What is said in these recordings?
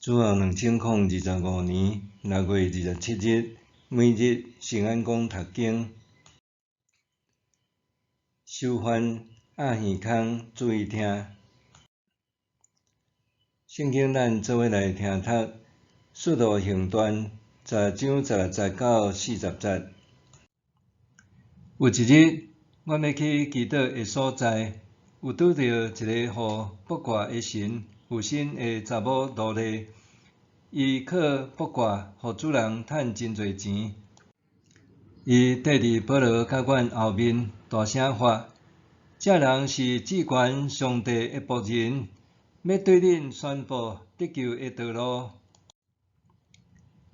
主后2025年6月27日，每日圣安宫读经，修梵压耳孔，注意听。圣经咱做伙来听读，《使徒行传》10章16节到40节。有一日，阮要去祈祷的所在，有拄到一个互卜卦的神附身的查某奴隶，伊靠卜卦互主人趁真侪钱。伊缀伫保罗甲阮后面，大声发：这人是至高上帝的仆人，要对恁宣布得救的道路。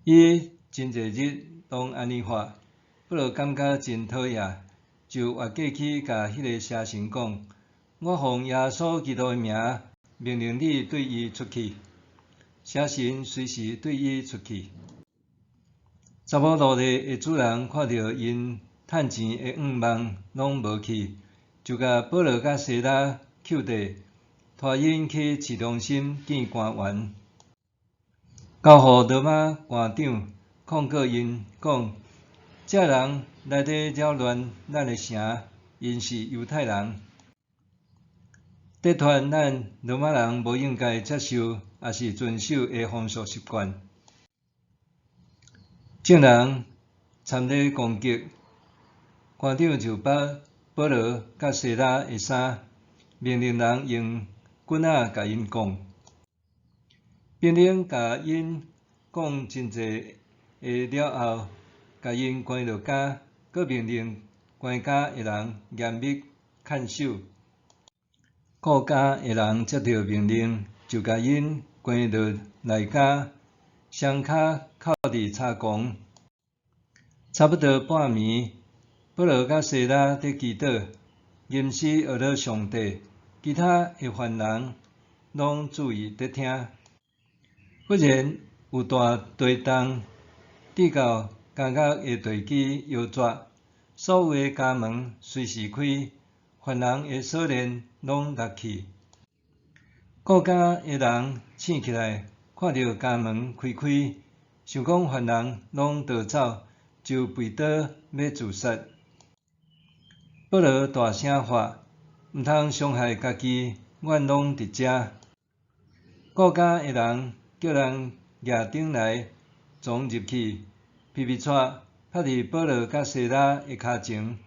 伊真侪日拢安尼发，保罗感觉真讨厌，就越过去甲迄个邪神讲：我奉耶稣基督的名，命令你对伊出去。邪神随时对伊出去。查某奴隶的主人看到因趁钱的愿望拢无去，就甲保罗甲西拉扣底，拖因去市中心见官员，交互罗马官长控告因讲：这人来底扰乱咱的城，因是犹太人，得传咱罗马人无应该接受也是遵守的风俗习惯。众人参咧攻击，官长就把保罗甲西拉的衫，命令人用棍仔甲因讲，命令甲因讲真侪下了后，甲因关落监，阁命令关监的人严密看守。顾监的人接到命令，就甲因关落内监，双骹靠伫叉弓。差不多半暝，保罗甲西拉伫祈祷，吟诗学了上帝，其他的犯人拢注意伫听。忽然有大地动，直到监狱的地基摇绝，所有的家门随时开，犯人的锁链拢落去。顾监的人醒起来，看到家门开开，想讲犯人拢逃走，就背倒要自杀。保罗大声发：毋通伤害家己，阮拢伫遮。顾监的人叫人举顶来，撞入去，皮皮掣拍伫保罗甲西拉的骹前，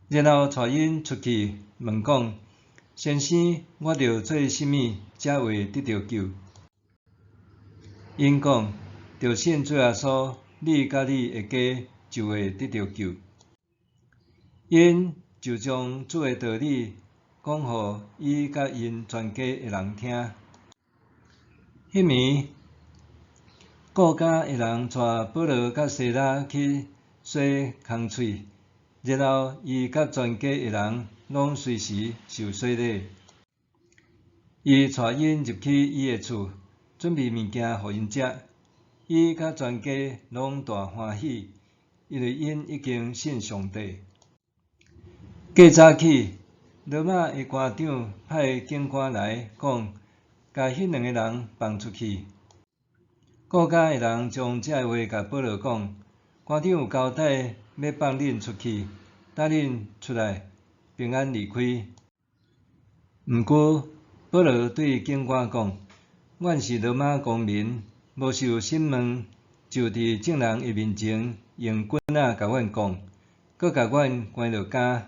然后带因出去，问讲：先生，我着做甚物才会得到救？因讲：着信主耶稣，你甲你的家就会得到救。因就将主的道理讲互伊甲因全家的人听。迄暝，顾监的人带保罗甲西拉去洗空喙，然后伊甲全家的人拢随时受洗礼。伊带因入去伊的厝，准备物件互因食。伊甲全家拢大欢喜，因为因已经信上帝。过早起，罗马的官长派警官来讲，甲迄两个人放出去。顾监的人将这话甲保罗讲，官长有交代要放恁出去，等恁出来平安离开。毋过，保罗对警官讲：阮是罗马公民，无受审问，就伫众人的面前用棍仔甲阮讲，阁甲阮关落监。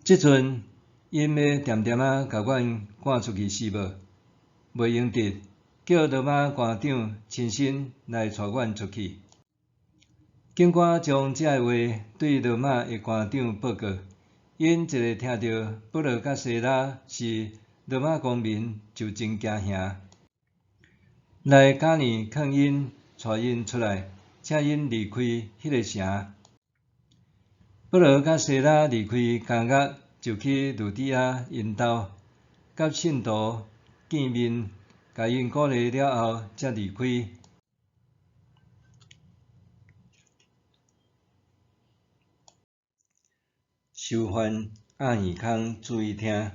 即阵因要点点仔甲阮赶出去是无？袂用得，叫罗马官长亲身来带阮出去。警官将这话对罗马的官长报告，因一个听到保罗甲西拉是罗马公民，就真惊吓，来假呢劝因带因出来，请因离开迄个城。保罗甲西拉离开监狱，就去路底亚因兜，甲信徒见面，甲因鼓励了后，才离开。修梵压耳孔，注意听。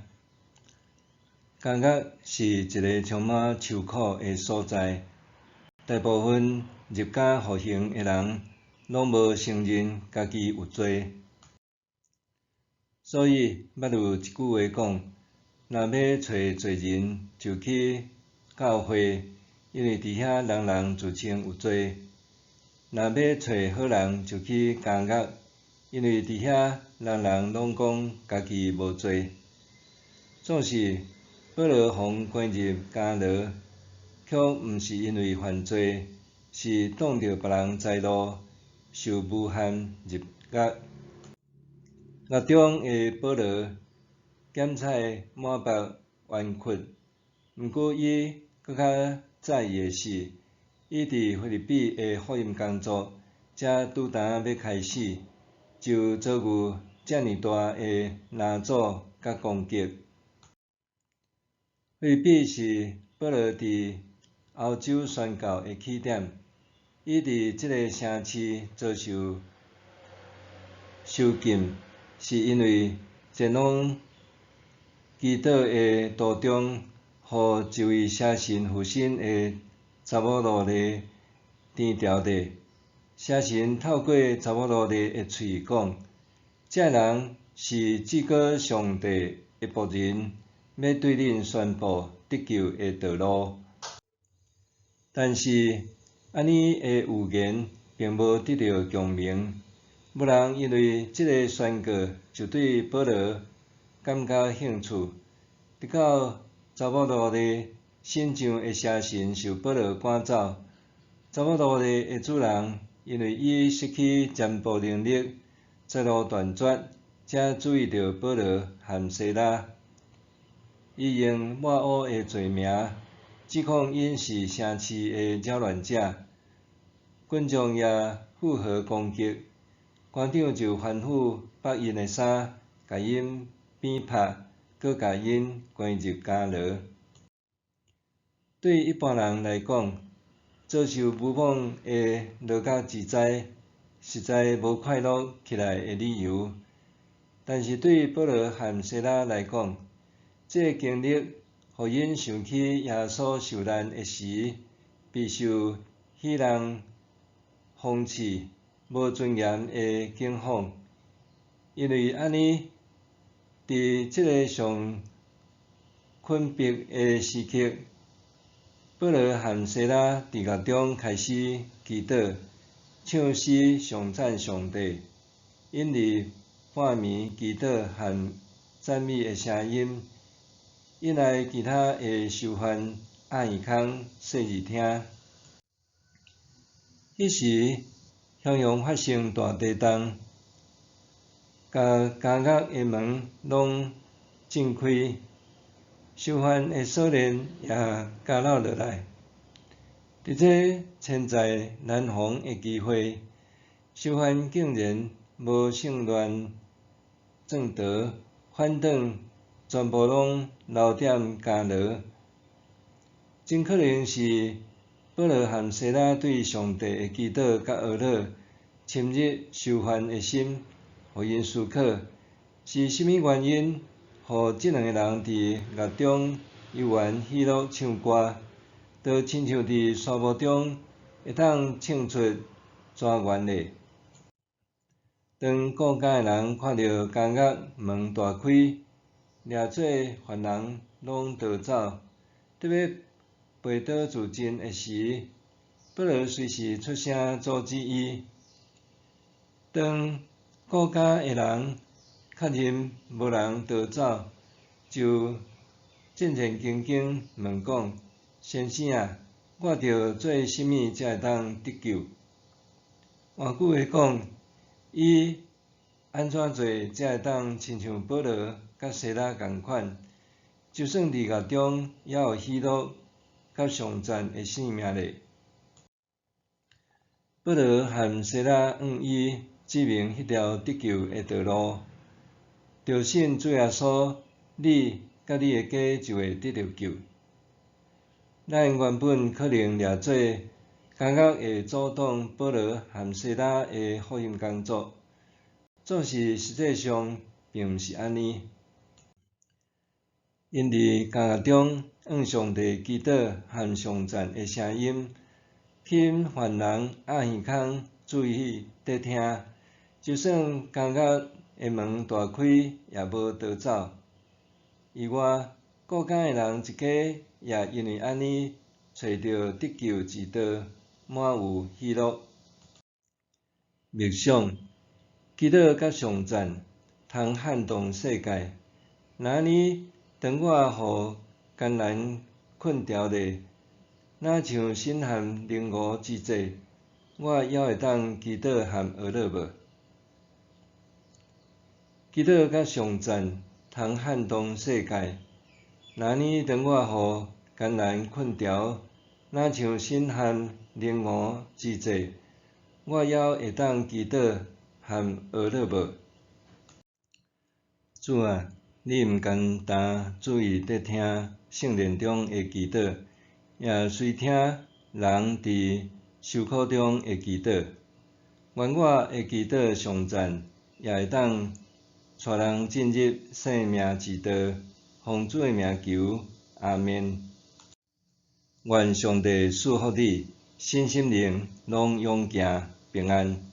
感觉是一个充满愁苦的所在。大部分入家服刑的人，拢无承认家己有罪。所以，捌有一句话讲：若要找罪人，就去教会，因为伫遐人人自称有罪；若要找好人，就去监狱，因为伫遐人人拢讲家己无罪。总是保罗互关入监牢，却毋是因为犯罪，是挡着别人财路，受诬陷入狱。狱中的保罗检采满腹冤屈，毋过伊搁较在意的是，伊伫腓立比的福音工作才拄单要开始，就遭遇遮尔大的难阻甲攻击。腓立比是保罗伫欧洲宣教的起点，伊伫即个城市遭受禁，是因为前往基督的途中，互一位写信附身的查某奴隶颠条地。写信透过查某奴隶的喙讲，这人是至高上帝的仆人，要对恁宣布得救的道路。但是，安尼的预言并无得到共鸣，无人因为即个宣告就对保罗感到兴趣。直到查某奴隶信上的写信受保罗赶走，查某奴隶的主人因为伊失去占卜能力，财路断绝，才注意到保罗和西拉。伊用抹黑的罪名指控因是城市的扰乱者，群众也附和攻击，官长就反复剥因的衫，甲因鞭拍，搁甲因关入监牢。对一般人来讲，遭受侮辱的落甲自在，实在无快乐起来的理由。但是对保罗和西拉来讲，这个经历互因想起耶稣受难的时，备受许人讽刺、无尊严的警讽。因为安尼，伫即个上困迫的时刻，保罗和西拉伫狱中开始祈祷、唱诗颂赞上帝，引入半暝祈祷和赞美的声音，引来其他的囚犯暗耳孔说字听。迄时，襄阳发生大地动，甲监狱的门拢震开，囚犯的锁链也加落落来。伫这千载难逢的机会，囚犯竟然无趁乱转逃，反倒全部拢留踮监牢。真可能是保罗和西拉对上帝的祈祷甲懊恼，深入囚犯的心，互因思考是甚物原因，互即两个人伫狱中悠然喜乐唱歌，就亲像伫沙漠中会当唱出泉源嘞。当顾监的人看到监狱门大开，掠做犯人拢逃走，得要背倒自尽的时，保罗随时出声阻止伊。当顾监的人确认无人逃走，就战战兢兢问讲：“先生啊，我着做甚物才会当得救？”换句话讲，伊安怎做才会当亲像保罗甲西拉共款，就算伫狱中，也有喜乐甲上赞的性命咧？保罗和西拉向伊指明迄条得救的道路，着信主耶稣，你甲你的家就会得到救。咱原本可能掠做监狱会阻挡保罗和西拉的福音工作，总是实际上并毋是安尼。因伫感觉中向上帝祈祷和颂赞的声音，吸引凡人阿耳孔注意伫听，就算感觉的门大开，也无逃走。以外，各间的人一家也因为安尼找到得救之道，满有喜乐。默想，祈祷甲颂赞通撼动世界。那呢，当我互艰难困牢咧，若像心寒灵悟之际，我还会当祈祷和学乐无？祈祷甲颂赞通撼动世界。那呢，当我互艰难困牢，若像心寒灵悟之际，我还会当祈祷和学乐无？主啊，你毋简单注意伫听圣殿中的祈祷，也随听人伫受苦中的祈祷。愿我的祈祷颂赞也会当带人进入生命之道，奉主的名求，阿们。愿上帝祝福你，身心灵拢永行平安。